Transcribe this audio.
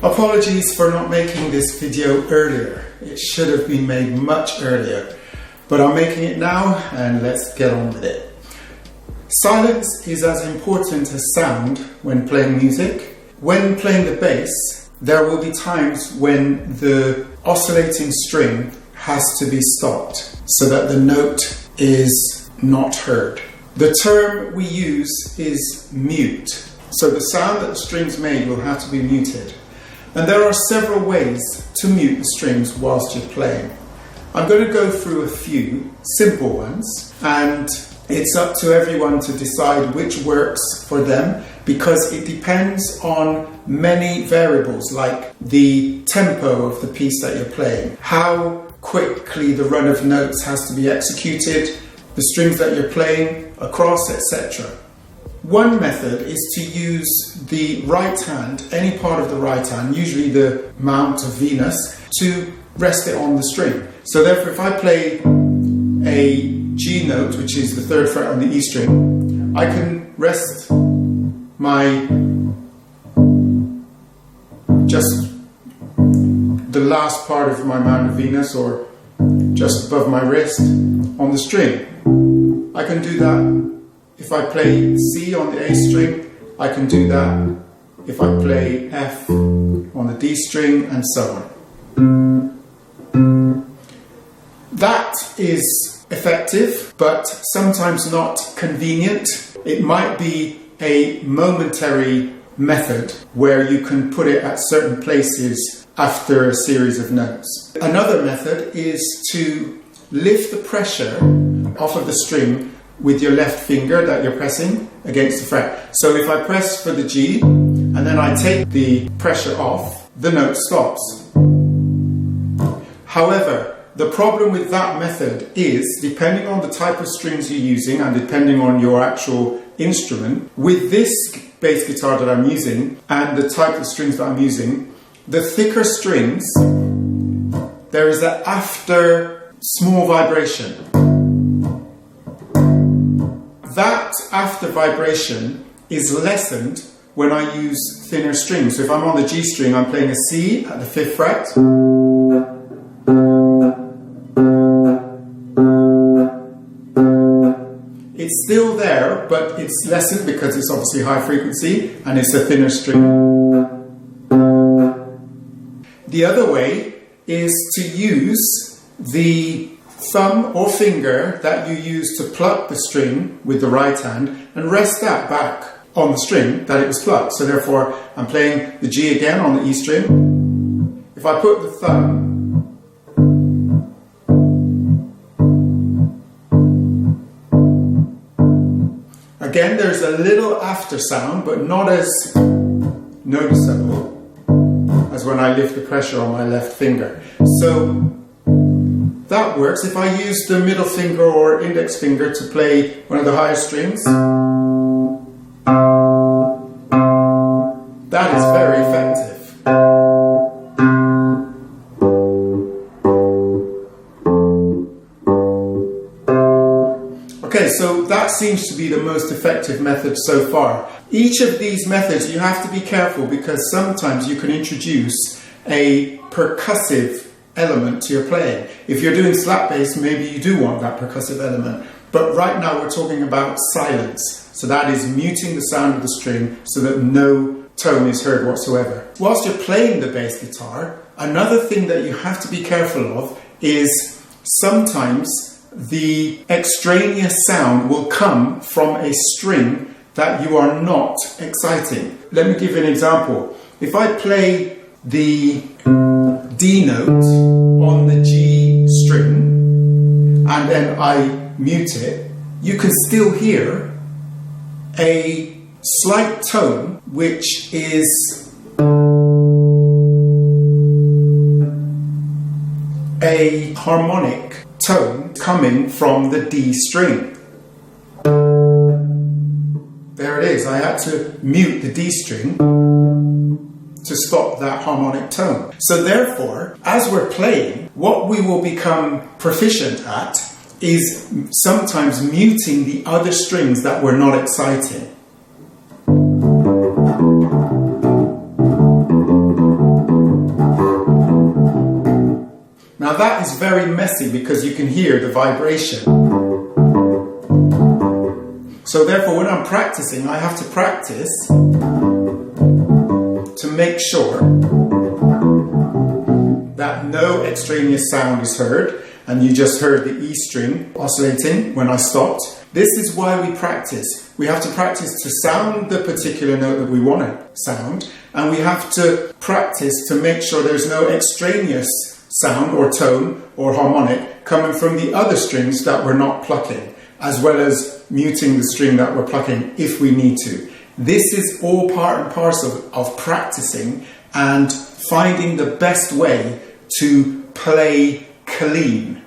Apologies for not making this video earlier. It should have been made much earlier, but I'm making it now and let's get on with it. Silence is as important as sound when playing music. When playing the bass, there will be times when the oscillating string has to be stopped so that the note is not heard. The term we use is mute. So the sound that the strings made will have to be muted. And there are several ways to mute the strings whilst you're playing. I'm going to go through a few simple ones, and it's up to everyone to decide which works for them because it depends on many variables like the tempo of the piece that you're playing, how quickly the run of notes has to be executed, the strings that you're playing across, etc. One method is to use the right hand, any part of the right hand, usually the mount of Venus, to rest it on the string. So therefore, if I play a G note, which is the 3rd fret on the E string, I can rest just the last part of my mount of Venus, or just above my wrist, on the string. I can do that if I play C on the A string. I can do that if I play F on the D string, and so on. That is effective, but sometimes not convenient. It might be a momentary method where you can put it at certain places after a series of notes. Another method is to lift the pressure off of the string with your left finger that you're pressing against the fret. So if I press for the G and then I take the pressure off, the note stops. However, the problem with that method is, depending on the type of strings you're using and depending on your actual instrument, with this bass guitar that I'm using and the type of strings that I'm using, the thicker strings, there is an after small vibration. That after vibration is lessened when I use thinner strings. So if I'm on the G string, I'm playing a C at the 5th fret. It's still there, but it's lessened because it's obviously high frequency and it's a thinner string. The other way is to use the thumb or finger that you use to pluck the string with the right hand and rest that back on the string that it was plucked. So therefore, I'm playing the G again on the E string. If I put the thumb again, there's a little after sound, but not as noticeable as when I lift the pressure on my left finger. So that works. If I use the middle finger or index finger to play one of the higher strings, that is very effective. Okay, so that seems to be the most effective method so far. Each of these methods you have to be careful because sometimes you can introduce a percussive element to your playing. If you're doing slap bass, maybe you do want that percussive element. But right now we're talking about silence. So that is muting the sound of the string so that no tone is heard whatsoever. Whilst you're playing the bass guitar, another thing that you have to be careful of is sometimes the extraneous sound will come from a string that you are not exciting. Let me give you an example. If I play the D note on the G string and then I mute it, you can still hear a slight tone which is a harmonic tone coming from the D string. There it is. I had to mute the D string to stop that harmonic tone. So therefore, as we're playing, what we will become proficient at is sometimes muting the other strings that we're not exciting. Now that is very messy because you can hear the vibration. So therefore when I'm practicing, I have to practice to make sure that no extraneous sound is heard, and you just heard the E string oscillating when I stopped. This is why we practice. We have to practice to sound the particular note that we want to sound, and we have to practice to make sure there's no extraneous sound or tone or harmonic coming from the other strings that we're not plucking, as well as muting the string that we're plucking if we need to. This is all part and parcel of practicing and finding the best way to play clean.